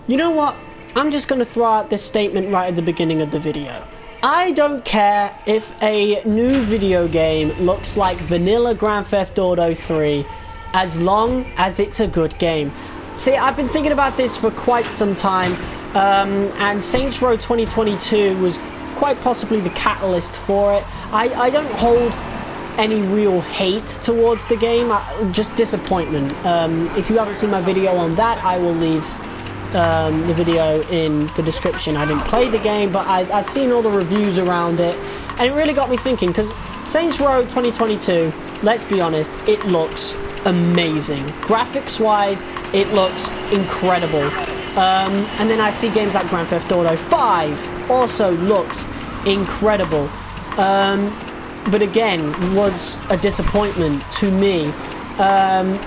You know what? I'm just going to throw out this statement right at the beginning of the video. I don't care if a new video game looks like vanilla Grand Theft Auto 3 as long as it's a good game. See, I've been thinking about this for quite some time, and Saints Row 2022 was quite possibly the catalyst for it. I don't hold any real hate towards the game, just disappointment. If you haven't seen my video on that, I will leave the video in the description. I didn't play the game, but I'd seen all the reviews around it, and it really got me thinking, because Saints Row 2022, let's be honest, it looks amazing. Graphics wise, it looks incredible. And then I see games like Grand Theft Auto 5 also looks incredible. But again, was a disappointment to me.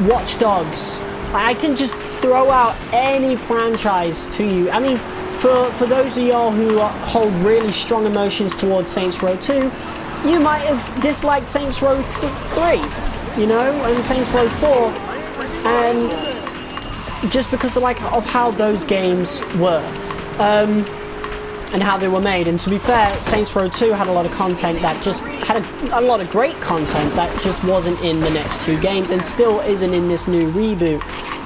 Watch Dogs. I can just throw out any franchise to you. I mean, for those of y'all who hold really strong emotions towards Saints Row 2, you might have disliked Saints Row 3, you know, and Saints Row 4, and just because of how those games were. And how they were made. And to be fair, Saints Row 2 had a lot of content that just had a lot of great content that just wasn't in the next two games, and still isn't in this new reboot.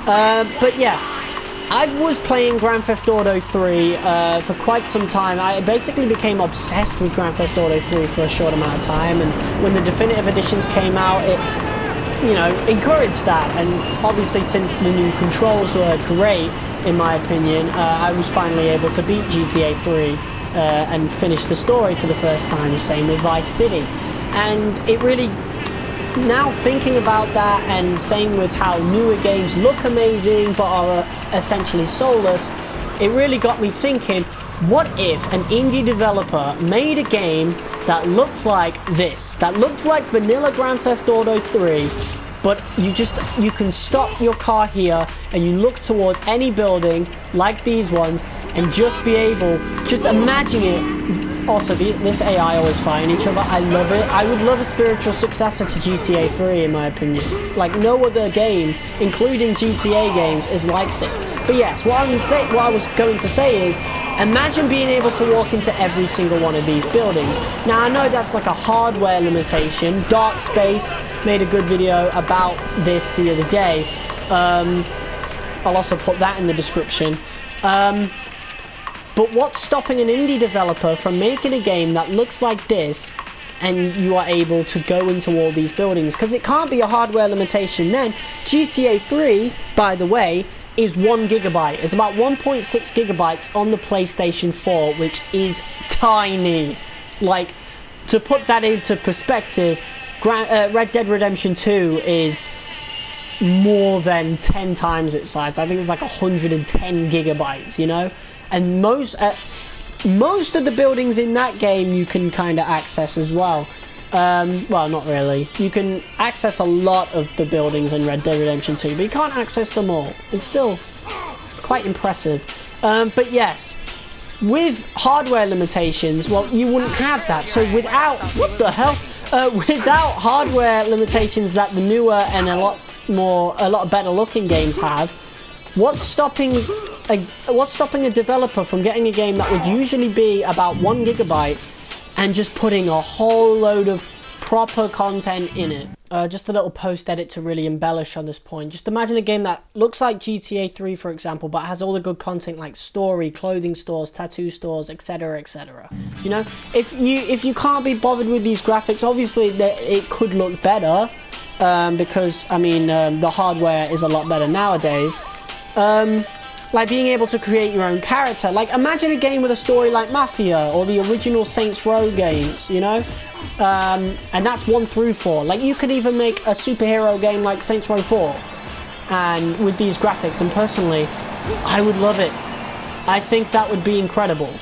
But yeah, I was playing Grand Theft Auto 3 for quite some time. I basically became obsessed with Grand Theft Auto 3 for a short amount of time, and when the definitive editions came out, it, you know, encouraged that. And obviously, since the new controls were great, in my opinion, I was finally able to beat GTA 3 and finish the story for the first time. Same with Vice City. And it really, now thinking about that, and same with how newer games look amazing but are essentially soulless, it really got me thinking, what if an indie developer made a game that looks like this, that looks like vanilla Grand Theft Auto 3, but you can stop your car here and you look towards any building like these ones and just be able, just imagine it. Also, this AI always fighting each other. I love it. I would love a spiritual successor to GTA 3, in my opinion. Like, no other game, including GTA games, is like this. But yes, what I was going to say is, imagine being able to walk into every single one of these buildings. Now, I know that's like a hardware limitation. Dark Space made a good video about this the other day. I'll also put that in the description. But what's stopping an indie developer from making a game that looks like this, and you are able to go into all these buildings? Because it can't be a hardware limitation then. GTA 3, by the way, is 1 gigabyte. It's about 1.6 gigabytes on the PlayStation 4, which is tiny. Like, to put that into perspective, Red Dead Redemption 2 is more than 10 times its size. I think it's like 110 gigabytes, you know? And most of the buildings in that game you can kind of access as well. Well, not really. You can access a lot of the buildings in Red Dead Redemption 2, but you can't access them all. It's still quite impressive. But yes, with hardware limitations, well, you wouldn't have that. So without, what the hell? Without hardware limitations that the newer and a lot better looking games have, what's stopping a developer from getting a game that would usually be about 1 gigabyte and just putting a whole load of proper content in it? Just a little post edit to really embellish on this point. Just imagine a game that looks like GTA 3, for example, but has all the good content like story, clothing stores, tattoo stores, etc, etc. You know, if you can't be bothered with these graphics, obviously it could look better, because I mean the hardware is a lot better nowadays. Like being able to create your own character. Like, imagine a game with a story like Mafia or the original Saints Row games, you know? And that's 1 through 4. Like, you could even make a superhero game like Saints Row 4, and with these graphics, and personally, I would love it. I think that would be incredible.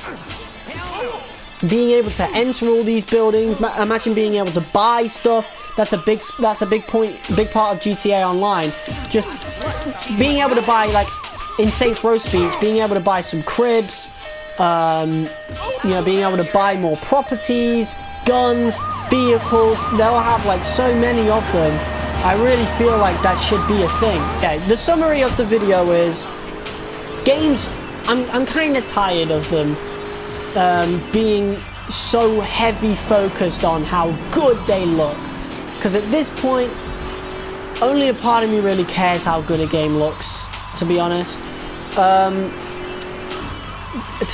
Being able to enter all these buildings, imagine being able to buy stuff. That's a big part of GTA Online. Just being able to buy, like in Saints Row speech, being able to buy some cribs, you know, being able to buy more properties, guns, vehicles. They'll have like so many of them. I really feel like that should be a thing. Okay, the summary of the video is, games I'm kind of tired of them being so heavy focused on how good they look. Because at this point, only a part of me really cares how good a game looks, to be honest. To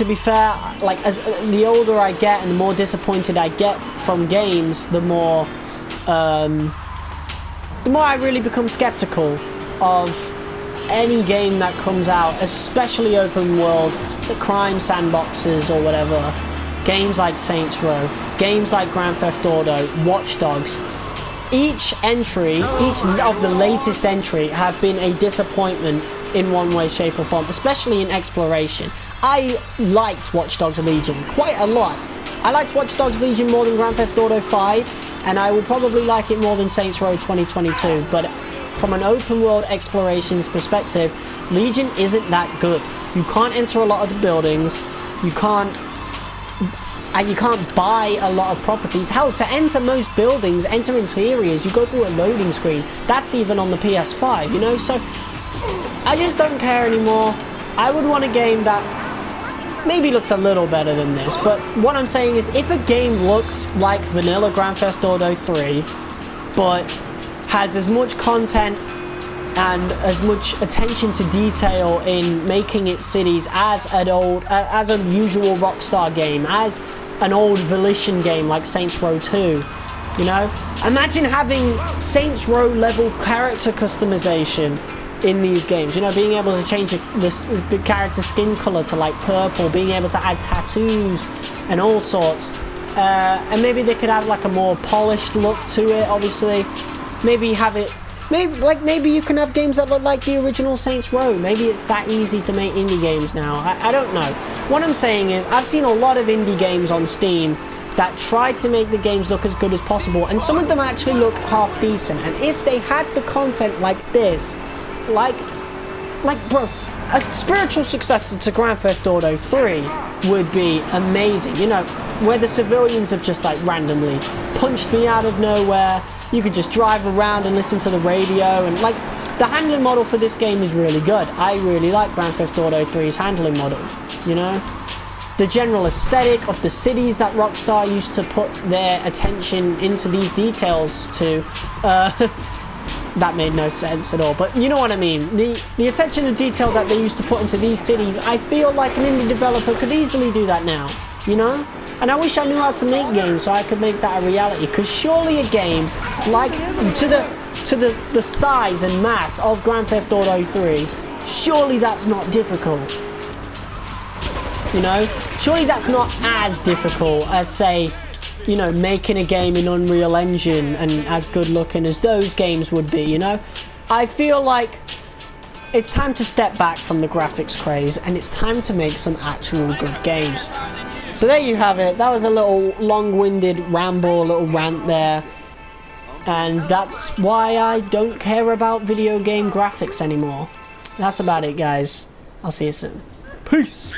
be fair, like, as the older I get and the more disappointed I get from games, the more I really become skeptical of any game that comes out, especially open world, crime sandboxes or whatever. Games like Saints Row, games like Grand Theft Auto, Watch Dogs. Each of the latest entry have been a disappointment in one way, shape or form, especially in exploration. I liked Watch Dogs Legion quite a lot. I liked Watch Dogs Legion more than Grand Theft Auto 5, and I will probably like it more than Saints Row 2022, but from an open world explorations perspective, Legion isn't that good. You can't enter a lot of the buildings, you can't buy a lot of properties. Hell, to enter most buildings, enter interiors, you go through a loading screen. That's even on the PS5, you know? So, I just don't care anymore. I would want a game that maybe looks a little better than this, but what I'm saying is, if a game looks like vanilla Grand Theft Auto 3, but has as much content and as much attention to detail in making its cities as a usual Rockstar game, as an old Volition game like Saints Row 2, you know? Imagine having Saints Row level character customization in these games, you know, being able to change the character's skin color to like purple, being able to add tattoos and all sorts, and maybe they could have like a more polished look to it. Obviously, maybe you can have games that look like the original Saints Row. Maybe it's that easy to make indie games now. I don't know. What I'm saying is, I've seen a lot of indie games on Steam that try to make the games look as good as possible, and some of them actually look half decent. And if they had the content like this, like bro, a spiritual successor to Grand Theft Auto 3 would be amazing, you know, where the civilians have just like randomly punched me out of nowhere. You could just drive around and listen to the radio, and like, the handling model for this game is really good. I really like Grand Theft Auto 3's handling model, you know. The general aesthetic of the cities that Rockstar used to put their attention into these details to, that made no sense at all, but you know what I mean. The attention to detail that they used to put into these cities, I feel like an indie developer could easily do that now, you know? And I wish I knew how to make games so I could make that a reality, because surely a game like to the size and mass of Grand Theft Auto 3, surely that's not difficult. You know? Surely that's not as difficult as, say, you know, making a game in Unreal Engine and as good looking as those games would be, you know? I feel like it's time to step back from the graphics craze, and it's time to make some actual good games. So there you have it. That was a little long-winded ramble, a little rant there. And that's why I don't care about video game graphics anymore. That's about it, guys. I'll see you soon. Peace!